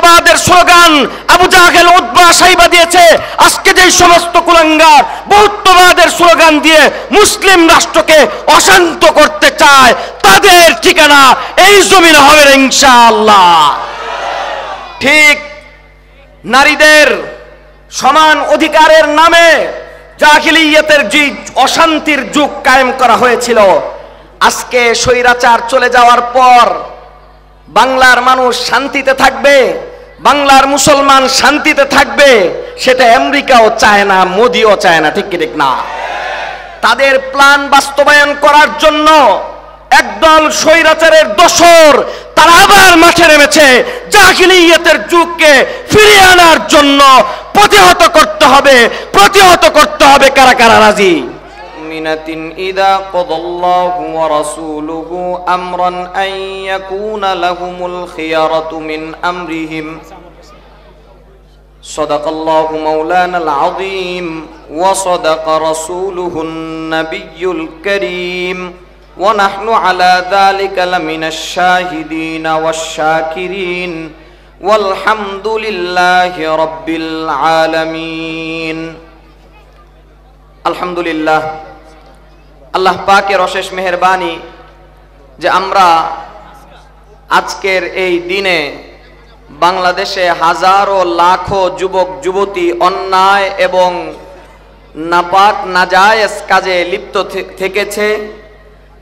বহুত্ববাদের slogan Abu জাহেল Utba Saiba দিয়েছে, আজকে যেই সমস্ত কুলাঙ্গার বহুত্ববাদের স্লোগান দিয়ে মুসলিম রাষ্ট্রকে অশান্ত করতে চায়, তাদের ঠিকানা এই জমিনে হবে না ইনশাআল্লাহ। ঠিক নারীদের সমান অধিকারের নামে জাহিলিয়াতের যে অশান্তির যুগ কায়েম করা হয়েছিল, আজকে স্বৈরাচার চলে যাওয়ার পর বাংলার মানুষ শান্তিতে থাকবে, বাংলার মুসলমান শান্তিতে থাকবে, সেটা আমেরিকাও চায় না, মোদিও চায় না। ঠিক কি ঠিক না? তাদের প্ল্যান বাস্তবায়ন করার জন্য একদল স্বৈরাচারের দোসর তারা আবার মাঠে নেমেছে। জাহিলিয়াতের যুগকে ফিরিয়ে আনার জন্য প্রতিহত করতে হবে, প্রতিহত করতে হবে। কারা কারা রাজি? মিনাতিন ইদা কাদাল্লাহু ওয়া রাসূলুহু আমরান আন ইয়াকুনা লাহুমুল খিয়ারাতু মিন আমরিহিম। সাদাকাল্লাহু মাওলানাল আযীম ওয়া সাদাকা রাসূলুহুন নাবিয়্যুল কারীম ওয়া নাহনু আলা যালিকা লামিনাশ শাহিদিনা ওয়াশ শাকিরিন ওয়ালহামদুলিল্লাহি রাব্বিল আলামিন। আলহামদুলিল্লাহ, আল্লাহ পাকের অশেষ মেহেরবানি যে আমরা আজকের এই দিনে বাংলাদেশে হাজারো লাখো যুবক যুবতী অন্যায় এবং নাপাক নাজায়েজ কাজে লিপ্ত থেকেছে,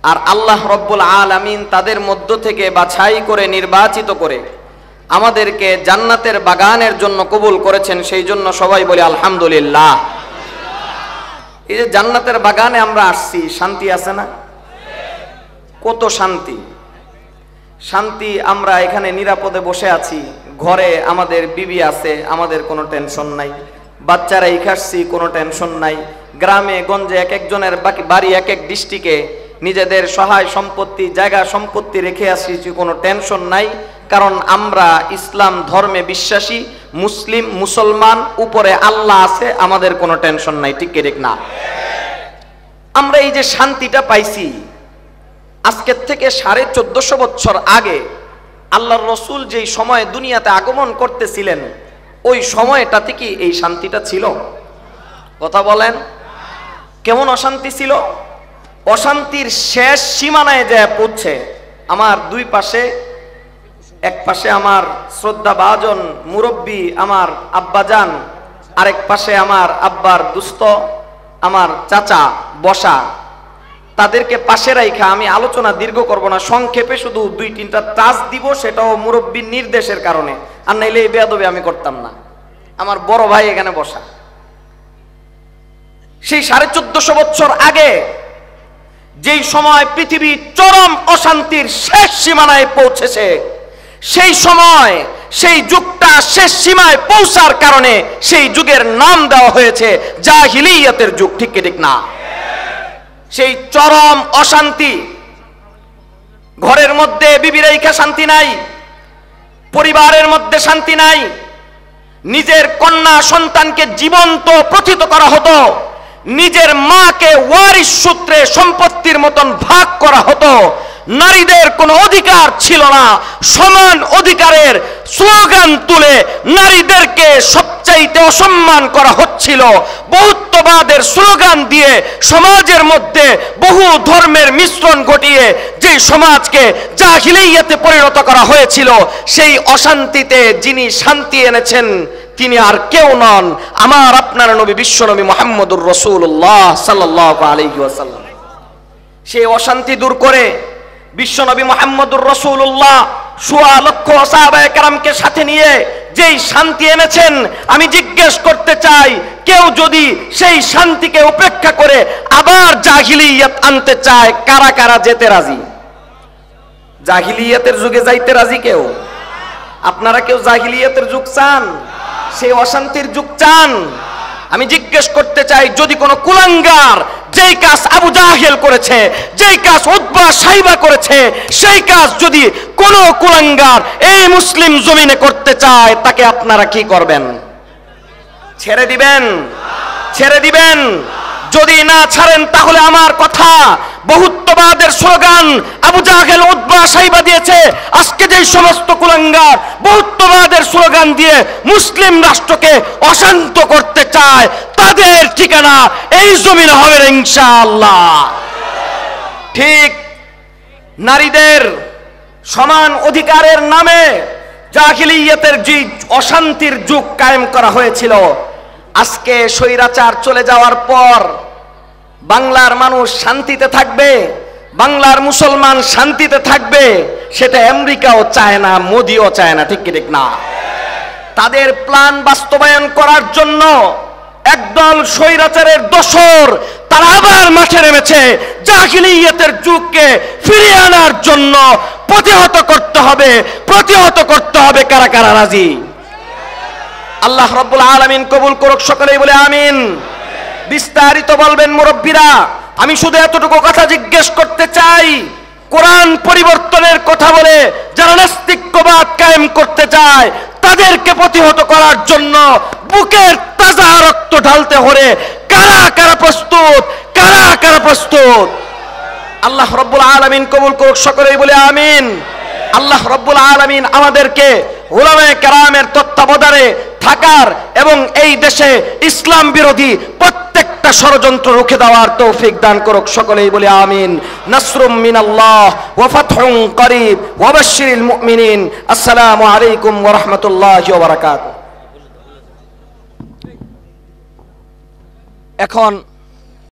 আর আল্লাহ রব্বুল আলামিন তাদের মধ্য থেকে বাছাই করে নির্বাচিত করে আমাদেরকে জান্নাতের বাগানের জন্য কবুল করেছেন। সেই জন্য সবাই বলি আলহামদুলিল্লাহ। এই যে জান্নাতের বাগানে আমরা আসছি, শান্তি আছে না? কত শান্তি! শান্তি, আমরা এখানে নিরাপদে বসে আছি, ঘরে আমাদের বিবি আছে, আমাদের কোনো টেনশন নাই, বাচ্চারা খাচ্ছি, কোনো টেনশন নাই। গ্রামে গঞ্জে এক একজনের বাড়ি এক এক ডিস্ট্রিক্টে নিজেদের সহায় সম্পত্তি জায়গা সম্পত্তি রেখে আসছি, কোনো টেনশন নাই। কারণ আমরা ইসলাম ধর্মে বিশ্বাসী, মুসলিম মুসলমান, উপরে আল্লাহ আছে, আমাদের কোনো টেনশন নাই। ঠিক কি ঠিক না? আমরা এই যে শান্তিটা পাইছি, আজকের থেকে 1450 বছর আগে আল্লাহর রসুল যেই সময়ে দুনিয়াতে আগমন করতেছিলেন, ওই সময়টাতে কি এই শান্তিটা ছিল? কথা বলেন, কেমন অশান্তি ছিল? অশান্তির শেষ সীমানায় যায় পৌঁছে। আমার দুই পাশে, এক পাশে আমার শ্রদ্ধাভাজন মুরব্বী আমার আব্বাজান, আরেক পাশে আমার আব্বার দুস্থ আমার চাচা বসা। তাদেরকে পাশে রাইখা আমি আলোচনা দীর্ঘ করব না, সংক্ষেপে শুধু 2-3টা টাচ দিব, সেটাও মুরব্বীর নির্দেশের কারণে, আর নাইলে এই বেয়াদবি আমি করতাম না। আমার বড় ভাই এখানে বসা। সেই 1450 বছর আগে যেই সময় পৃথিবী চরম অশান্তির শেষ সীমানায় পৌঁছেছে, সেই সময় সেই যুগটা শেষ সীমায় পৌঁছার কারণে সেই যুগের নাম দেওয়া হয়েছে জাহিলিয়াতের যুগ। ঠিক কি ঠিক না? সেই চরম অশান্তি, ঘরের মধ্যে বিবি রেখা শান্তি নাই, পরিবারের মধ্যে শান্তি নাই, নিজের কন্যা সন্তানকে জীবন্ত প্রথিত করা হতো, নিজের মাকে ওয়ারিশ সূত্রে সম্পত্তির মতন ভাগ করা হতো, নারীদের কোনো অধিকার ছিল না, সমান অধিকারের স্লোগান তুলে নারীদেরকে সবচাইতে অসম্মান করা হচ্ছিল, বহুত্ববাদের স্লোগান দিয়ে সমাজের মধ্যে বহু ধর্মের মিশ্রণ ঘটিয়ে যে সমাজকে জাহিলিয়াতে পরিণত করা হয়েছিল, সেই অশান্তিতে যিনি শান্তি এনেছেন তিনি আর কেউ নন, আমার আপনার নবী বিশ্বনবী মুহাম্মদুর রাসূলুল্লাহ সাল্লাল্লাহু আলাইহি ওয়াসাল্লাম। সেই অশান্তি দূর করে বিশ্বনবী মুহাম্মদুর রাসূলুল্লাহ 1.25 লক্ষ সাহাবায়ে কেরামকে সাথে নিয়ে যেই শান্তি এনেছেন, আমি জিজ্ঞেস করতে চাই, কেউ যদি সেই শান্তিকে উপেক্ষা করে আবার জাহিলিয়াত আনতে চায়, কারা কারা যেতে রাজি? জাহিলিয়াতের যুগে যাইতে রাজি কেউ? আপনারা কেউ জাহিলিয়াতের যুগ চান? সেই অশান্তির যুগ চান? আমি জিজ্ঞেস করতে চাই, যদি কোনো কুলাঙ্গার যেই কাজ আবু জাহেল করেছে, যেই কাজ উতবা সাইবা করেছে, সেই কাজ যদি কোনো কুলাঙ্গার এই মুসলিম জমিনে করতে চায়, তাকে আপনারা কি করবেন? ছেড়ে দিবেন? ছেড়ে দিবেন? যদি না ছাড়েন তাহলে আমার কথা, বহুত্ববাদের স্লোগান আবু জাহেল উতবা সাইবা দিয়েছে, আজকে যেই সমস্ত কুলাঙ্গার বহুত্ববাদের স্লোগান স্লোগান দিয়ে মুসলিম রাষ্ট্রকে অশান্ত করতে চায়, তাদের ঠিকানা এই জমিনে হবে না ইনশাআল্লাহ। ঠিক নারীদের সমান অধিকারের নামে জাহিলিয়াতের যে অশান্তির যুগ কায়েম করা হয়েছিল, আজকে স্বৈরাচার চলে যাওয়ার পর বাংলার মানুষ শান্তিতে থাকবে, বাংলার মুসলমান শান্তিতে থাকবে, সেটা আমেরিকাও চায় না, মোদিও চায় না। ঠিক কি ঠিক না? তাদের প্ল্যান বাস্তবায়ন করার জন্য একদল স্বৈরাচারের দোসর তারা আবার মাঠে নেমেছে। জাহিলিয়াতের যুগকে ফিরিয়ে আনার জন্য প্রতিহত করতে হবে, প্রতিহত করতে হবে। কারা কারা রাজি? আল্লাহ রাব্বুল আলামিন কবুল করুক, সকলেই বলে আমিন। বিস্তারিত বলবেন মুরব্বীরা, আমি শুধু এতটুকু কথা জিজ্ঞেস করতে চাই। কোরআন পরিবর্তনের কথা বলে যারা নাস্তিক্যবাদ কায়েম করতে চায়, তাদেরকে প্রতিহত করার জন্য বুকের তাজা রক্ত ঢালতে হলে কারা কারা প্রস্তুত? কারা কারা প্রস্তুত? আল্লাহ রাব্বুল আলামিন কবুল করুক, সকলেই বলে আমিন। আল্লাহ রাব্বুল আলামিন আমাদেরকে উলামায়ে কেরামের তত্ত্বাবধানে থাকার এবং এই দেশে ইসলাম বিরোধী প্রত্যেকটা ষড়যন্ত্র রুখে দেওয়ার তৌফিক দান করুক, সকলেই বলে আমিন। নাসরুম মিনাল্লাহ ওয়া ফাতহুন করিব ওয়া বাশশিরিল মুমিনিন। আসসালামু আলাইকুম ওয়া রাহমাতুল্লাহি ওয়া বারাকাতুহু। এখন